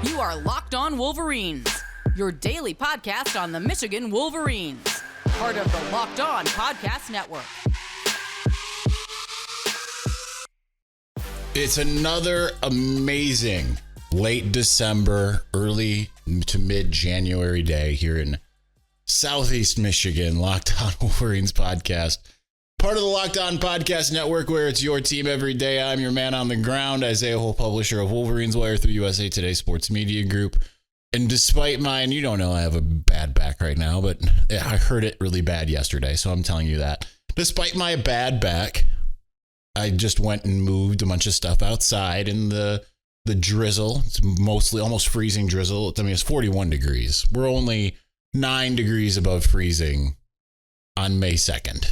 You are Locked On Wolverines, your daily podcast on the Michigan Wolverines, part of the Locked On Podcast Network. It's another amazing late December, early to mid-January day here in Southeast Michigan. Locked On Wolverines podcast, part of the Locked On Podcast Network, where it's your team every day. I'm your man on the ground, Isaiah Hull, publisher of Wolverines Wire through USA Today Sports Media Group. And despite mine, you don't know I have a bad back right now, but I hurt it really bad yesterday, so I'm telling you that. Despite my bad back, I just went and moved a bunch of stuff outside in the drizzle. It's mostly almost freezing drizzle. I mean, it's 41 degrees. We're only 9 degrees above freezing on May 2nd.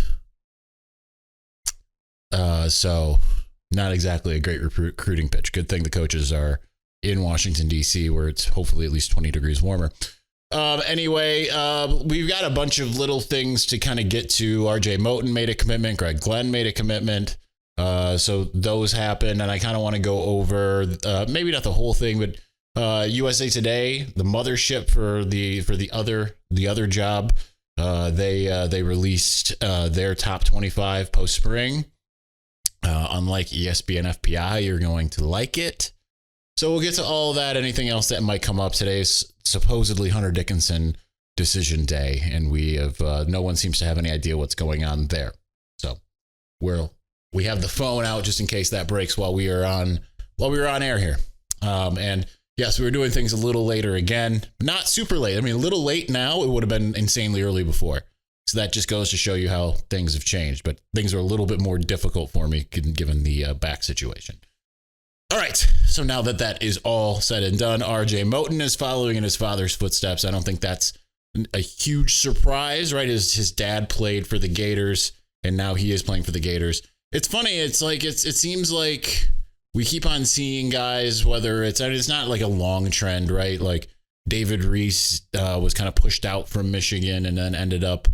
So not exactly a great recruiting pitch. Good thing the coaches are in Washington, D.C., where it's hopefully at least 20 degrees warmer. Anyway, we've got a bunch of little things to kind of get to. RJ Moten made a commitment. Gregg Glenn made a commitment. So those happen, and I kind of want to go over maybe not the whole thing, but USA Today, the mothership for the other job, they released their top 25 post spring. Unlike ESPN FPI, you're going to like it. So we'll get to all that. Anything else that might come up. Today's supposedly Hunter Dickinson decision day, and we have no one seems to have any idea what's going on there. So we have the phone out just in case that breaks while we were on air here. And yes, we were doing things a little later again, not super late. I mean, a little late now. It would have been insanely early before. So that just goes to show you how things have changed. But things are a little bit more difficult for me given the back situation. All right. So now that is all said and done, RJ Moten is following in his father's footsteps. I don't think that's a huge surprise, right? His dad played for the Gators, and now he is playing for the Gators. It's funny. It's like it seems like we keep on seeing guys, whether it's not like a long trend, right? Like David Reese was kind of pushed out from Michigan and then ended up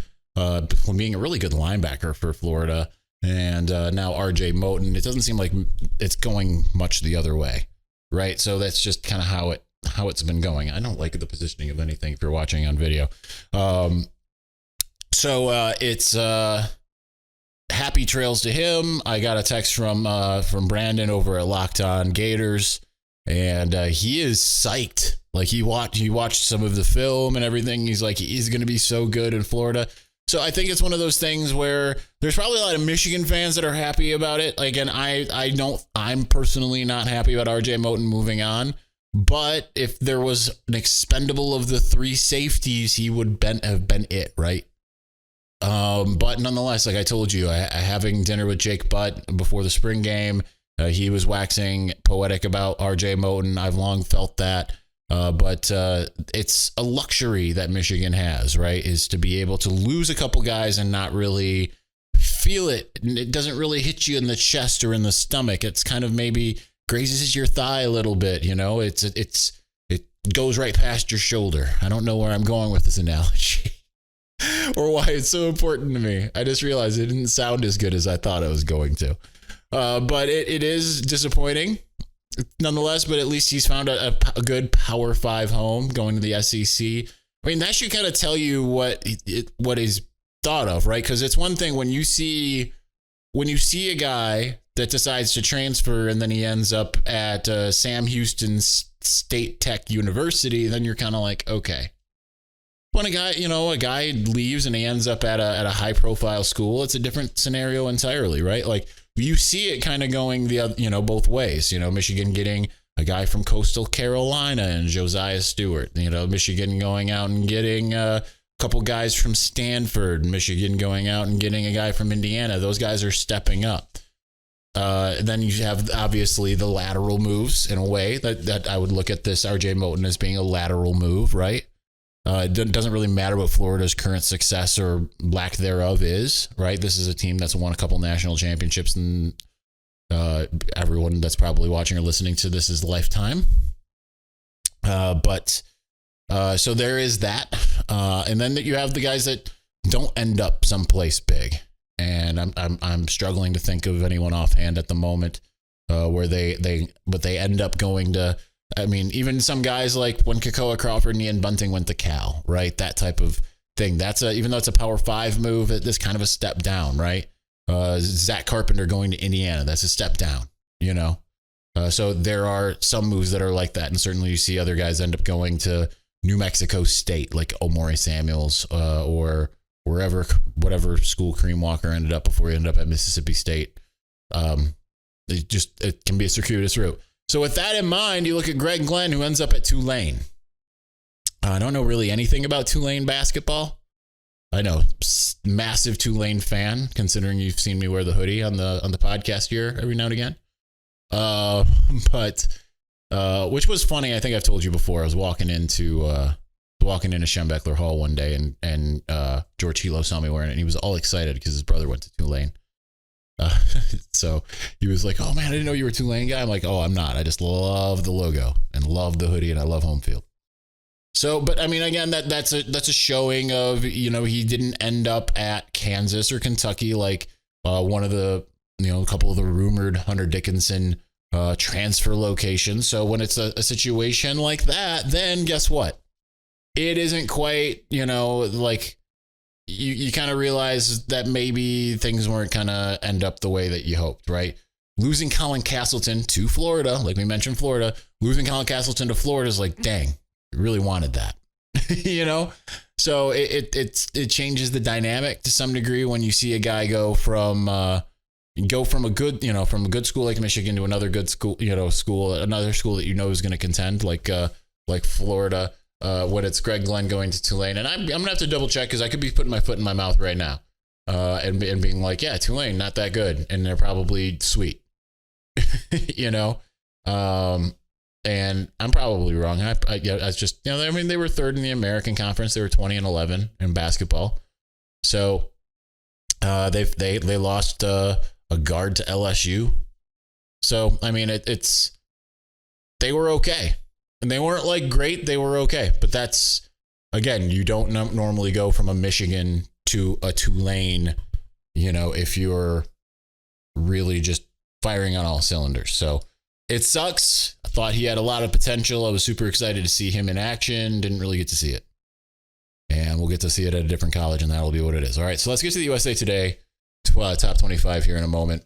being a really good linebacker for Florida. And now RJ Moten, it doesn't seem like it's going much the other way, right? So that's just kind of how it's been going. I don't like the positioning of anything if you're watching on video. So it's happy trails to him. I got a text from Brandon over at Locked On Gators, and he is psyched. Like he watched some of the film and everything. He's like, he's going to be so good in Florida. So I think it's one of those things where there's probably a lot of Michigan fans that are happy about it. Again, I'm personally not happy about RJ Moten moving on. But if there was an expendable of the three safeties, he would have been it, right? But nonetheless, like I told you, having dinner with Jake Butt before the spring game, he was waxing poetic about RJ Moten. I've long felt that. But it's a luxury that Michigan has, right? Is to be able to lose a couple guys and not really feel it. It doesn't really hit you in the chest or in the stomach. It's kind of maybe grazes your thigh a little bit, you know? It goes right past your shoulder. I don't know where I'm going with this analogy or why it's so important to me. I just realized it didn't sound as good as I thought it was going to. But it is disappointing. Nonetheless, but at least he's found a good Power 5 home going to the SEC. I mean, that should kind of tell you what is thought of, right? Because it's one thing when you see a guy that decides to transfer and then he ends up at Sam Houston State Tech University, then you're kind of like, okay. When a guy leaves and he ends up at a high profile school, it's a different scenario entirely, right? Like you see it kind of going both ways. Michigan getting a guy from Coastal Carolina and Josiah Stewart. Michigan going out and getting a couple guys from Stanford. Michigan going out and getting a guy from Indiana. Those guys are stepping up. Then you have obviously the lateral moves in a way that I would look at this RJ Moten as being a lateral move, right? It doesn't really matter what Florida's current success or lack thereof is, right? This is a team that's won a couple national championships, and everyone that's probably watching or listening to this is lifetime. So there is that. And then you have the guys that don't end up someplace big. And I'm struggling to think of anyone offhand at the moment where they end up going to I mean, even some guys like when Kakoa Crawford and Ian Bunting went to Cal, right? That type of thing. Even though it's a Power 5 move, that's kind of a step down, right? Zach Carpenter going to Indiana, that's a step down, you know? So there are some moves that are like that. And certainly you see other guys end up going to New Mexico State, like Omori Samuels, or whatever school Kareem Walker ended up before he ended up at Mississippi State. It can be a circuitous route. So with that in mind, you look at Gregg Glenn, who ends up at Tulane. I don't know really anything about Tulane basketball. I know, massive Tulane fan, considering you've seen me wear the hoodie on the podcast here every now and again. But which was funny. I think I've told you before. I was walking into Schembechler Hall one day, and George Hilo saw me wearing it, and he was all excited because his brother went to Tulane. So he was like, "Oh man, I didn't know you were a Tulane guy." I'm like, "Oh, I'm not. I just love the logo and love the hoodie, and I love home field." So, but I mean, again, that's a showing of, you know, he didn't end up at Kansas or Kentucky like one of the, you know, a couple of the rumored Hunter Dickinson transfer locations. So when it's a situation like that, then guess what? It isn't quite, you know, like you kind of realize that maybe things weren't going to end up the way that you hoped, right? Losing Colin Castleton to Florida, like we mentioned Florida, losing Colin Castleton to Florida is like, dang, you really wanted that, you know? So it changes the dynamic to some degree when you see a guy go from a good school like Michigan to another good school, another school that you know is going to contend, like Florida, when it's Gregg Glenn going to Tulane. And I'm gonna have to double check because I could be putting my foot in my mouth right now, and being like, yeah, Tulane not that good, and they're probably sweet, you know, and I'm probably wrong. I just, you know, I mean, they were third in the American Conference. They were 20-11 in basketball, so they lost a guard to LSU. So I mean, they were okay. And they weren't like great, they were okay. But that's, again, you don't normally go from a Michigan to a Tulane, you know, if you're really just firing on all cylinders. So it sucks. I thought he had a lot of potential. I was super excited to see him in action. Didn't really get to see it. And we'll get to see it at a different college, and that'll be what it is. All right, so let's get to the USA Today top 25 here in a moment.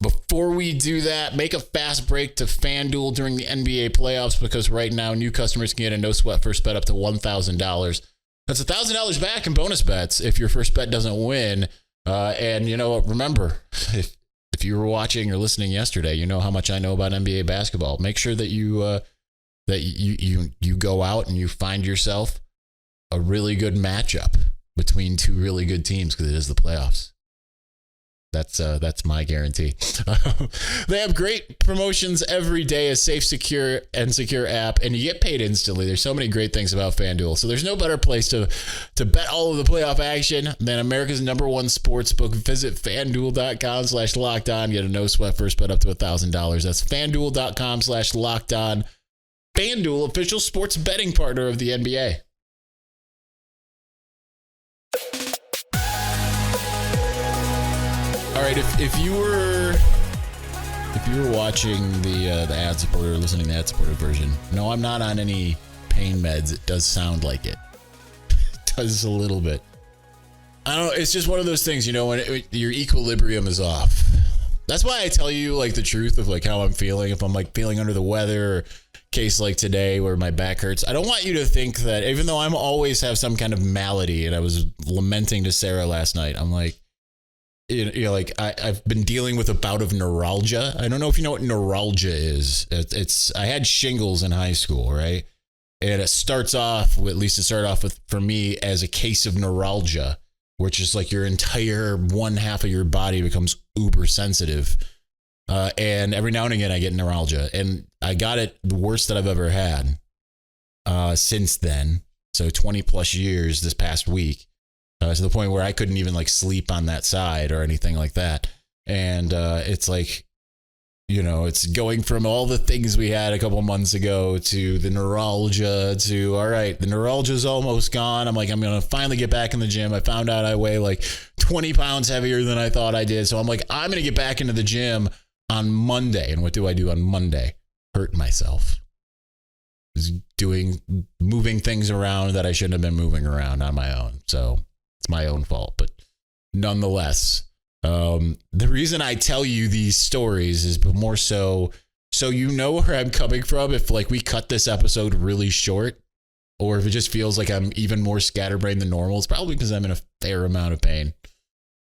Before we do that, make a fast break to FanDuel during the NBA playoffs, because right now new customers can get a no sweat first bet up to $1,000. That's $1,000 back in bonus bets if your first bet doesn't win. And you know, remember, if you were watching or listening yesterday, you know how much I know about NBA basketball. Make sure that you go out and you find yourself a really good matchup between two really good teams, because it is the playoffs. That's my guarantee. They have great promotions every day, a safe, secure app, and you get paid instantly. There's so many great things about FanDuel. So there's no better place to bet all of the playoff action than America's #1 sports book. Visit FanDuel.com/lockedon. Get a no sweat first bet up to $1,000. That's FanDuel.com/lockedon. FanDuel, official sports betting partner of the NBA. All right, if you were watching the ad supported or listening to the ad supported version, no, I'm not on any pain meds. It does sound like it. It does a little bit. I don't know. It's just one of those things, you know, when your equilibrium is off. That's why I tell you like the truth of like how I'm feeling. If I'm like feeling under the weather, or case like today where my back hurts, I don't want you to think that even though I'm always have some kind of malady, and I was lamenting to Sarah last night, I'm like, you know, like I've been dealing with a bout of neuralgia. I don't know if you know what neuralgia is. I had shingles in high school, right? And it started off with, for me, as a case of neuralgia, which is like your entire one half of your body becomes uber sensitive. And every now and again I get neuralgia, and I got it the worst that I've ever had since then. So 20 plus years this past week. To the point where I couldn't even like sleep on that side or anything like that. And it's like, you know, it's going from all the things we had a couple months ago to the neuralgia to, all right, the neuralgia is almost gone. I'm like, I'm going to finally get back in the gym. I found out I weigh like 20 pounds heavier than I thought I did. So I'm like, I'm going to get back into the gym on Monday. And what do I do on Monday? hurt myself. Moving things around that I shouldn't have been moving around on my own. So it's my own fault. But nonetheless, the reason I tell you these stories is more so you know where I'm coming from. If like we cut this episode really short, or if it just feels like I'm even more scatterbrained than normal, it's probably because I'm in a fair amount of pain.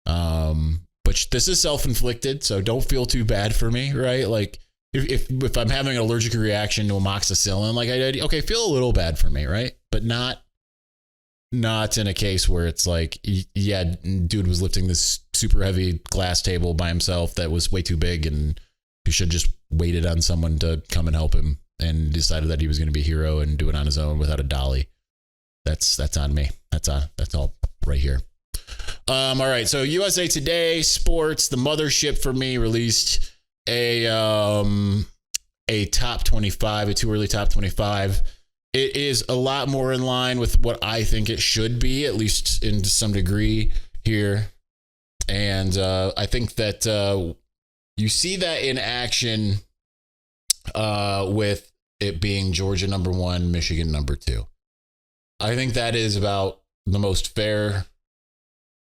But this is self-inflicted, so don't feel too bad for me, right? Like if I'm having an allergic reaction to amoxicillin, like I did, okay, feel a little bad for me, right? But not in a case where it's like, yeah, dude was lifting this super heavy glass table by himself that was way too big, and he should just waited on someone to come and help him, and decided that he was going to be a hero and do it on his own without a dolly. That's on me. That's all right here. All right. So USA Today Sports, the mothership for me, released a top 25, a too early top 25. It is a lot more in line with what I think it should be, at least in some degree here. And I think that you see that in action with it being Georgia number 1, Michigan number 2. I think that is about the most fair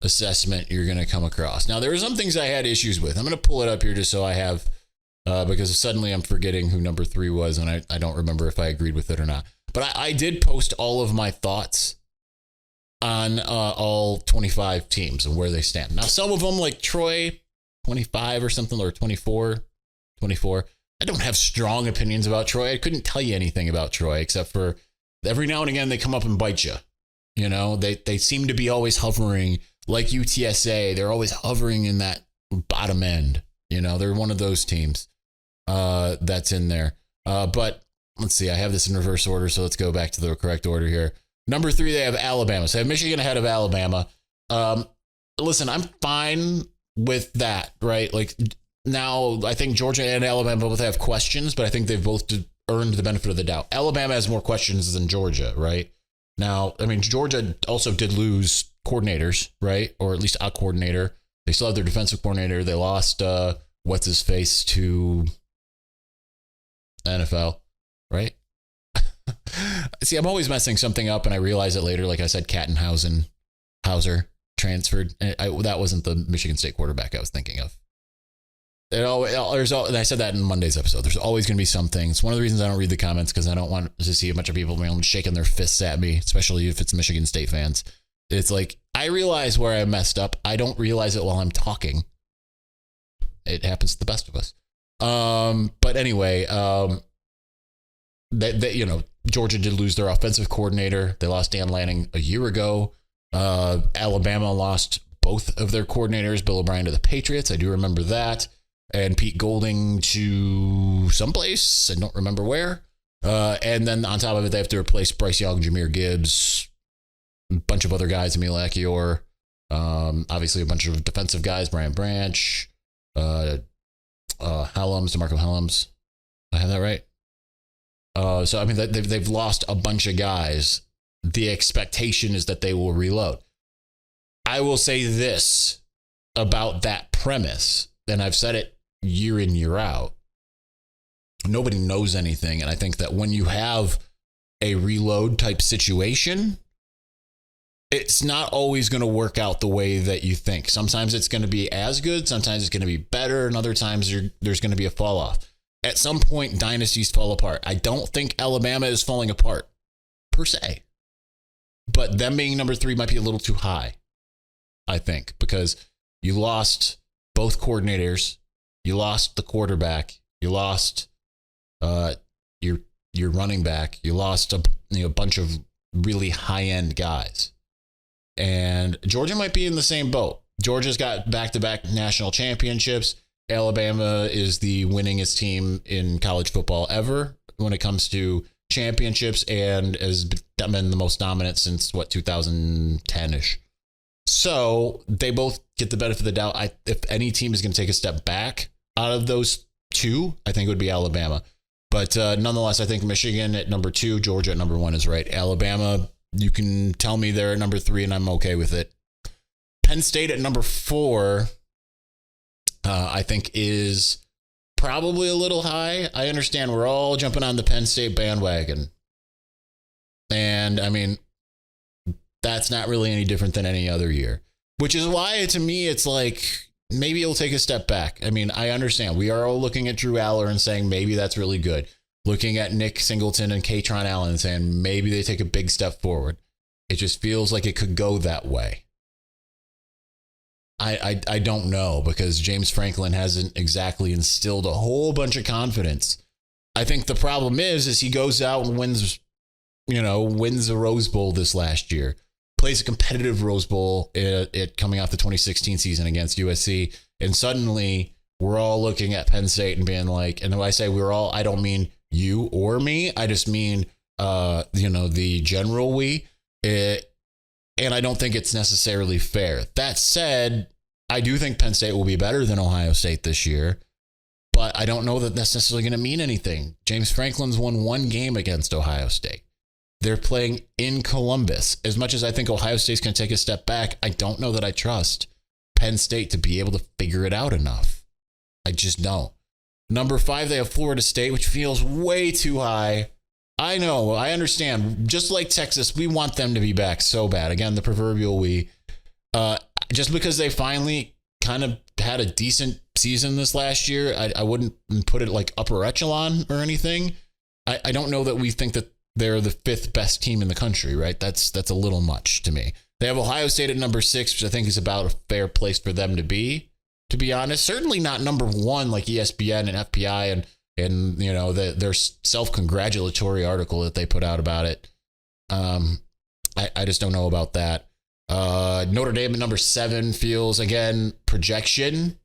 assessment you're going to come across. Now, there are some things I had issues with. I'm going to pull it up here just so I have, because suddenly I'm forgetting who number 3 was, and I don't remember if I agreed with it or not. But I did post all of my thoughts on all 25 teams and where they stand. Now, some of them, like Troy, 25 or something, or 24. I don't have strong opinions about Troy. I couldn't tell you anything about Troy, except for every now and again they come up and bite you. You know, they seem to be always hovering, like UTSA. They're always hovering in that bottom end. You know, they're one of those teams that's in there. But let's see, I have this in reverse order, so let's go back to the correct order here. Number 3, they have Alabama. So I have Michigan ahead of Alabama. Listen, I'm fine with that, right? Like, now, I think Georgia and Alabama both have questions, but I think they've both earned the benefit of the doubt. Alabama has more questions than Georgia, right? Now, I mean, Georgia also did lose coordinators, right? Or at least a coordinator. They still have their defensive coordinator. They lost what's-his-face to NFL, right? See, I'm always messing something up, and I realize it later. Like I said, Hauser transferred. That wasn't the Michigan State quarterback I was thinking of. And I said that in Monday's episode. There's always going to be something. It's one of the reasons I don't read the comments, because I don't want to see a bunch of people shaking their fists at me, especially if it's Michigan State fans. It's like, I realize where I messed up. I don't realize it while I'm talking. It happens to the best of us. But anyway, Georgia did lose their offensive coordinator. They lost Dan Lanning a year ago. Alabama lost both of their coordinators, Bill O'Brien to the Patriots. I do remember that. And Pete Golding to someplace. I don't remember where. And then on top of it, they have to replace Bryce Young, Jahmyr Gibbs, a bunch of other guys, Emil Achior, obviously a bunch of defensive guys, Brian Branch, Helms, DeMarco Helms. I have that right? So, I mean, they've lost a bunch of guys. The expectation is that they will reload. I will say this about that premise, and I've said it year in, year out. Nobody knows anything. And I think that when you have a reload type situation, it's not always going to work out the way that you think. Sometimes it's going to be as good. Sometimes it's going to be better. And other times there's going to be a fall off. At some point, dynasties fall apart. I don't think Alabama is falling apart per se, but them being number 3 might be a little too high, I think, because you lost both coordinators, you lost the quarterback, you lost your running back, you lost a bunch of really high-end guys. And Georgia might be in the same boat. Georgia's got back-to-back national championships. Alabama is the winningest team in college football ever when it comes to championships, and has been the most dominant since 2010-ish. So they both get the benefit of the doubt. If any team is going to take a step back out of those two, I think it would be Alabama. But nonetheless, I think Michigan at number 2, Georgia at number 1 is right. Alabama, you can tell me they're at number 3, and I'm okay with it. Penn State at number 4, I think is probably a little high. I understand we're all jumping on the Penn State bandwagon. And I mean, that's not really any different than any other year, which is why to me, it's like, maybe he'll take a step back. I mean, I understand we are all looking at Drew Aller and saying, maybe that's really good. Looking at Nick Singleton and Katron Allen and saying, maybe they take a big step forward. It just feels like it could go that way. I don't know, because James Franklin hasn't exactly instilled a whole bunch of confidence. I think the problem is he goes out and wins the Rose Bowl this last year, plays a competitive Rose Bowl it coming off the 2016 season against USC. And suddenly we're all looking at Penn State and being like, and when I say we're all, I don't mean you or me. I just mean, the general we. And I don't think it's necessarily fair. That said, I do think Penn State will be better than Ohio State this year, but I don't know that that's necessarily going to mean anything. James Franklin's won one game against Ohio State. They're playing in Columbus. As much as I think Ohio State's going to take a step back, I don't know that I trust Penn State to be able to figure it out enough. I just don't. Number 5, they have Florida State, which feels way too high. I know, I understand. Just like Texas, we want them to be back so bad. Again, the proverbial we. Just because they finally kind of had a decent season this last year, I wouldn't put it like upper echelon or anything. I don't know that we think that they're the 5th best team in the country, right? That's a little much to me. They have Ohio State at number 6, which I think is about a fair place for them to be honest. Certainly not number 1 like ESPN and FPI and their self-congratulatory article that they put out about it. I just don't know about that. Notre Dame at number 7 feels, again, projection.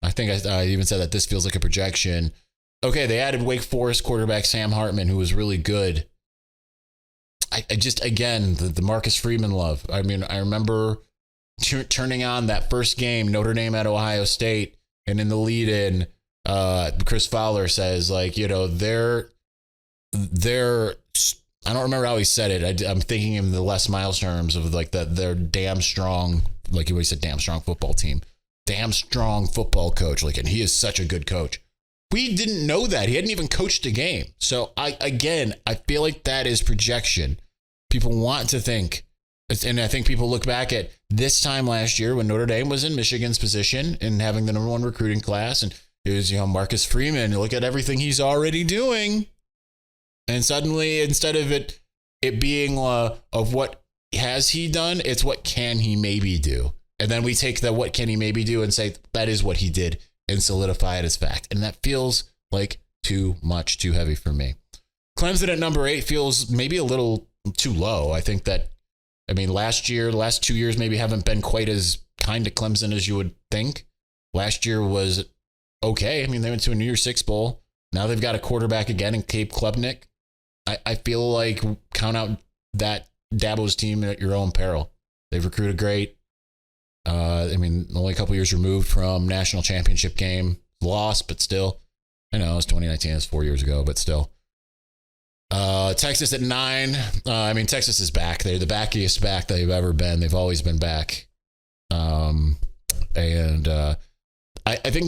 I think I even said that this feels like a projection. Okay, they added Wake Forest quarterback Sam Hartman, who was really good. I just, again, the Marcus Freeman love. I mean, I remember turning on that first game, Notre Dame at Ohio State, and in the lead-in, Chris Fowler says, like, they're I don't remember how he said it. I'm thinking in the Les Miles terms of like that they're damn strong, like he always said, damn strong football team, damn strong football coach. Like, and he is such a good coach. We didn't know that. He hadn't even coached a game. So I feel like that is projection. People want to think, and I think people look back at this time last year when Notre Dame was in Michigan's position and having the number 1 recruiting class, and it was, Marcus Freeman. Look at everything he's already doing. And suddenly, instead of it being of what has he done, it's what can he maybe do. And then we take the what can he maybe do and say that is what he did and solidify it as fact. And that feels like too much, too heavy for me. Clemson at number 8 feels maybe a little too low. I think that, the last 2 years maybe haven't been quite as kind to Clemson as you would think. Last year was okay. They went to a New Year's Six Bowl. Now they've got a quarterback again in Cape Klubnik. I feel like count out that Dabo's team at your own peril. They've recruited great. Only a couple years removed from national championship game. Lost, but still. I know it's 2019. It's 4 years ago, but still. Texas at 9. Texas is back. They're the backiest back they've ever been. They've always been back. I think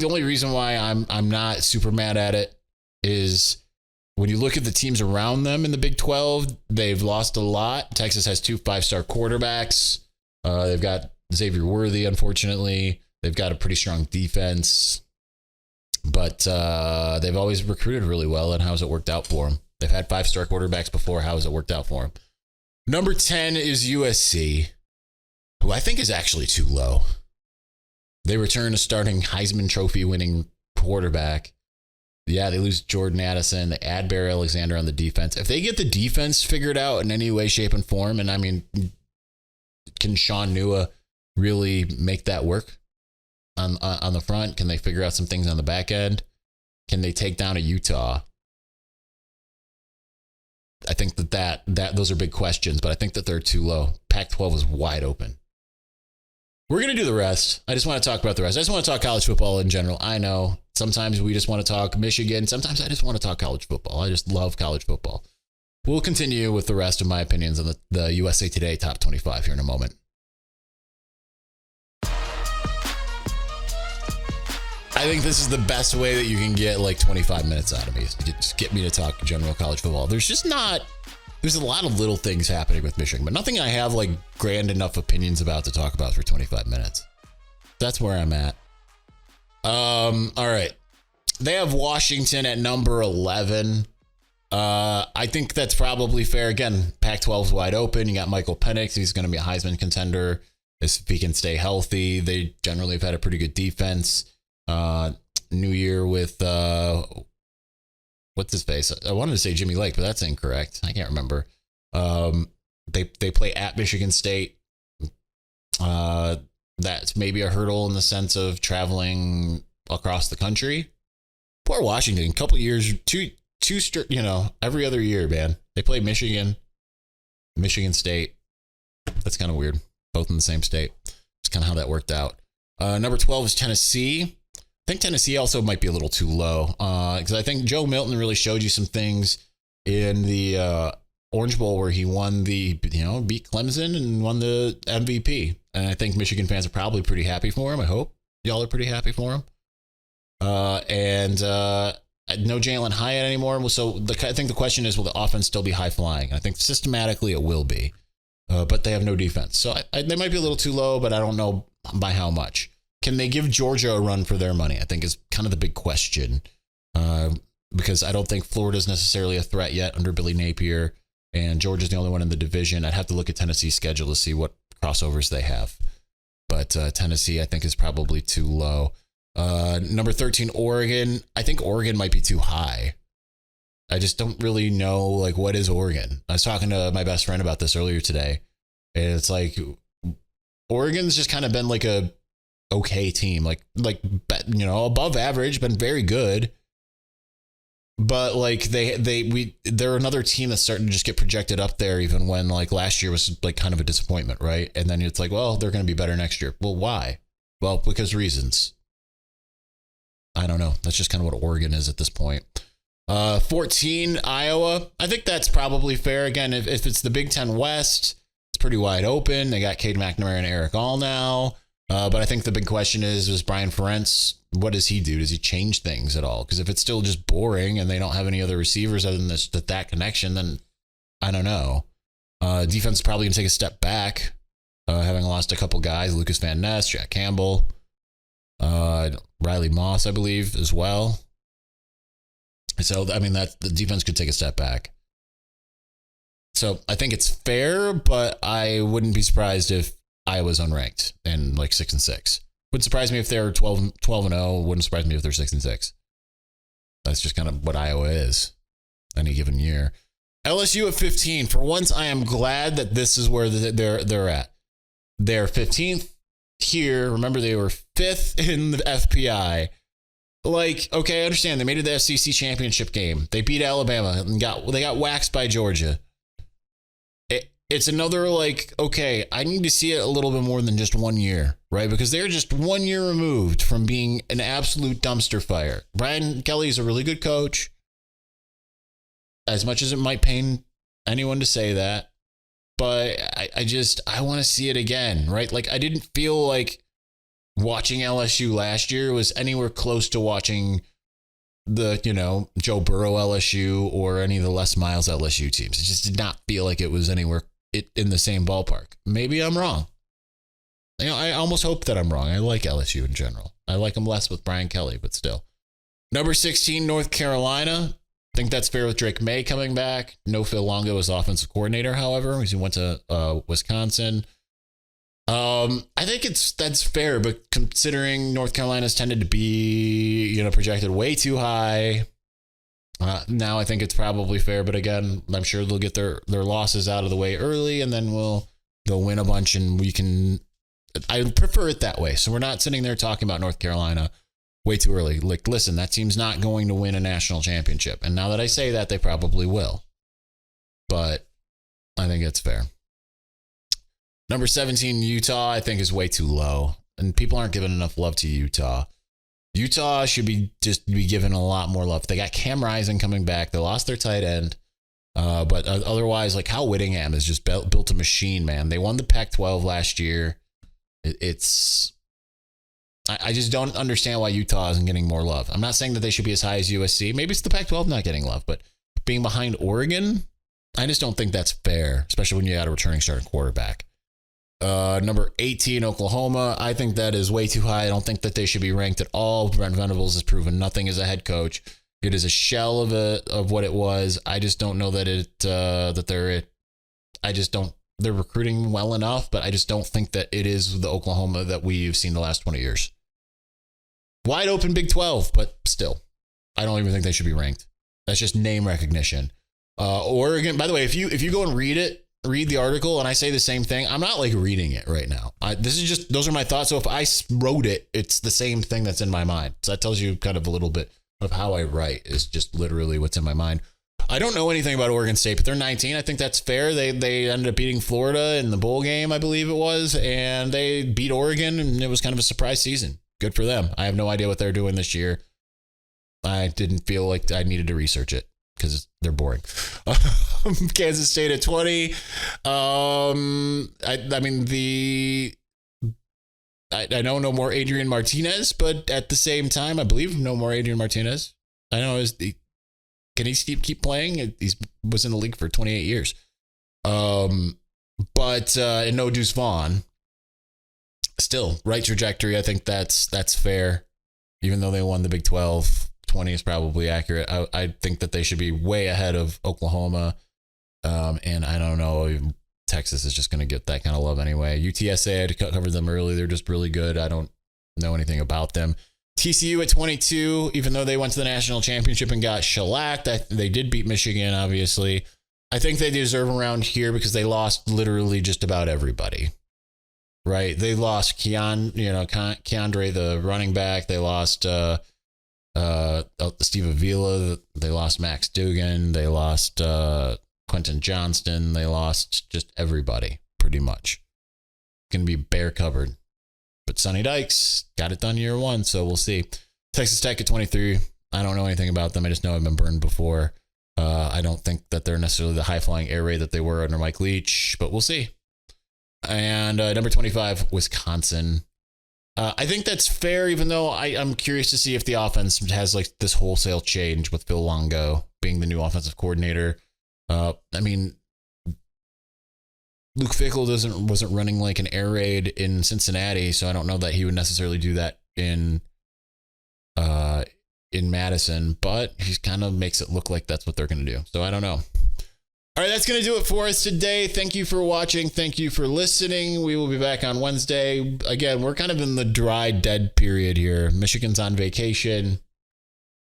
the only reason why I'm not super mad at it is when you look at the teams around them in the Big 12, they've lost a lot. Texas has 2 5-star quarterbacks. They've got Xavier Worthy, unfortunately. They've got a pretty strong defense. But they've always recruited really well, and how's it worked out for them? They've had 5-star quarterbacks before. How has it worked out for them? Number 10 is USC, who I think is actually too low. They return a starting Heisman Trophy winning quarterback. Yeah, they lose Jordan Addison. They add Barry Alexander on the defense. If they get the defense figured out in any way, shape, and form, and can Sean Nua really make that work on the front? Can they figure out some things on the back end? Can they take down a Utah? I think that those are big questions, but I think that they're too low. Pac-12 is wide open. We're going to do the rest. I just want to talk about the rest. I just want to talk college football in general. I know sometimes we just want to talk Michigan. Sometimes I just want to talk college football. I just love college football. We'll continue with the rest of my opinions on the USA Today Top 25 here in a moment. I think this is the best way that you can get like 25 minutes out of me. Just get me to talk general college football. There's a lot of little things happening with Michigan, but nothing I have like grand enough opinions about to talk about for 25 minutes. That's where I'm at. All right. They have Washington at number 11. I think that's probably fair. Again, Pac-12 is wide open. You got Michael Penix. He's going to be a Heisman contender if he can stay healthy. They generally have had a pretty good defense. New year with what's his face? I wanted to say Jimmy Lake, but that's incorrect. I can't remember. They play at Michigan State. That's maybe a hurdle in the sense of traveling across the country. Poor Washington, couple years, two, every other year, man. They play Michigan State. That's kind of weird. Both in the same state. It's kind of how that worked out. Number 12 is Tennessee. I think Tennessee also might be a little too low because I think Joe Milton really showed you some things in the Orange Bowl where he won beat Clemson and won the MVP. And I think Michigan fans are probably pretty happy for him. I hope y'all are pretty happy for him. And no Jalen Hyatt anymore. So I think the question is, will the offense still be high flying? I think systematically it will be, but they have no defense. So they might be a little too low, but I don't know by how much. Can they give Georgia a run for their money? I think is kind of the big question because I don't think Florida's necessarily a threat yet under Billy Napier, and Georgia's the only one in the division. I'd have to look at Tennessee's schedule to see what crossovers they have. But Tennessee, I think, is probably too low. Number 13, Oregon. I think Oregon might be too high. I just don't really know, like, what is Oregon? I was talking to my best friend about this earlier today. And it's like, Oregon's just kind of been like a okay team, like above average, been very good. But like they're another team that's starting to just get projected up there, even when like last year was like kind of a disappointment, right? And then it's like, well, they're going to be better next year. Well, why? Well, because reasons. I don't know. That's just kind of what Oregon is at this point. 14, Iowa. I think that's probably fair. Again, if it's the Big Ten West, it's pretty wide open. They got Cade McNamara and Eric All now. But I think the big question is Brian Ferentz, what does he do? Does he change things at all? Because if it's still just boring and they don't have any other receivers other than that connection, then I don't know. Defense is probably going to take a step back, having lost a couple guys, Lucas Van Ness, Jack Campbell, Riley Moss, I believe, as well. So, I mean, that the defense could take a step back. So I think it's fair, but I wouldn't be surprised if Iowa's unranked and like 6-6. Wouldn't surprise me if they're 12-0. Wouldn't surprise me if they're 6-6. That's just kind of what Iowa is any given year. LSU at 15. For once, I am glad that this is where they're at. They're 15th here. Remember, they were 5th in the FPI. Like, okay, I understand. They made it to the SEC championship game. They beat Alabama and they got waxed by Georgia. It's another like, okay, I need to see it a little bit more than just 1 year, right? Because they're just 1 year removed from being an absolute dumpster fire. Brian Kelly is a really good coach. As much as it might pain anyone to say that, but I want to see it again, right? Like I didn't feel like watching LSU last year was anywhere close to watching the, Joe Burrow LSU or any of the Les Miles LSU teams. It just did not feel like it was anywhere in the same ballpark. Maybe I'm wrong. I almost hope that I'm wrong. I like LSU in general. I like them less with Brian Kelly, but still. Number 16, North Carolina. I think that's fair with Drake May coming back. No Phil Longo as offensive coordinator, however, because he went to Wisconsin. I think that's fair, but considering North Carolina's tended to be, projected way too high, now I think it's probably fair. But again, I'm sure they'll get their losses out of the way early, and then they'll win a bunch, and we can. I prefer it that way. So we're not sitting there talking about North Carolina way too early. Like, listen, that team's not going to win a national championship, and now that I say that, they probably will. But I think it's fair. Number 17, Utah, I think is way too low, and people aren't giving enough love to Utah. Utah should be given a lot more love. They got Cam Rising coming back. They lost their tight end, but otherwise, like Kyle Whittingham has just built a machine, man. They won the Pac-12 last year. I just don't understand why Utah isn't getting more love. I'm not saying that they should be as high as USC. Maybe it's the Pac-12 not getting love, but being behind Oregon, I just don't think that's fair, especially when you got a returning starting quarterback. Number 18, Oklahoma. I think that is way too high. I don't think that they should be ranked at all. Brent Venables has proven nothing as a head coach. It is a shell of what it was. I just don't know that they're recruiting well enough, but I just don't think that it is the Oklahoma that we've seen the last 20 years. Wide open Big 12, but still, I don't even think they should be ranked. That's just name recognition. Oregon, by the way, if you go and read the article, and I say the same thing, I'm not like reading it right now. Those are my thoughts. So if I wrote it, it's the same thing that's in my mind. So that tells you kind of a little bit of how I write is just literally what's in my mind. I don't know anything about Oregon State, but they're 19. I think that's fair. They ended up beating Florida in the bowl game, I believe it was, and they beat Oregon, and it was kind of a surprise season. Good for them. I have no idea what they're doing this year. I didn't feel like I needed to research it because they're boring. Kansas State at 20. I know no more Adrian Martinez, but at the same time, I believe no more Adrian Martinez. I know can he keep playing? He was in the league for 28 years. And no Deuce Vaughn. Still, right trajectory. I think that's fair. Even though they won the Big 12, 20 is probably accurate. I think that they should be way ahead of Oklahoma. And I don't know, Texas is just going to get that kind of love anyway. UTSA, I covered them early. They're just really good. I don't know anything about them. TCU at 22, even though they went to the national championship and got shellacked, they did beat Michigan, obviously. I think they deserve around here because they lost literally just about everybody. Right? They lost Keandre, the running back. They lost Steve Avila. They lost Max Dugan. They lost Quentin Johnston. They lost just everybody, pretty much. Going to be bare covered. But Sonny Dykes got it done year one, so we'll see. Texas Tech at 23. I don't know anything about them. I just know I've been burned before. I don't think that they're necessarily the high-flying air raid that they were under Mike Leach, but we'll see. And number 25, Wisconsin. I think that's fair, even though I'm curious to see if the offense has like this wholesale change with Phil Longo being the new offensive coordinator. Luke Fickell wasn't running like an air raid in Cincinnati, so I don't know that he would necessarily do that in Madison, but he kind of makes it look like that's what they're going to do. So I don't know. All right, that's going to do it for us today. Thank you for watching. Thank you for listening. We will be back on Wednesday. Again, we're kind of in the dry, dead period here. Michigan's on vacation.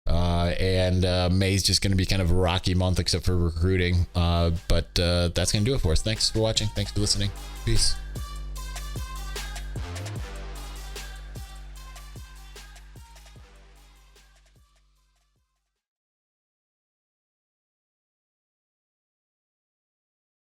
And May's just going to be kind of a rocky month except for recruiting. But that's going to do it for us. Thanks for watching. Thanks for listening. Peace.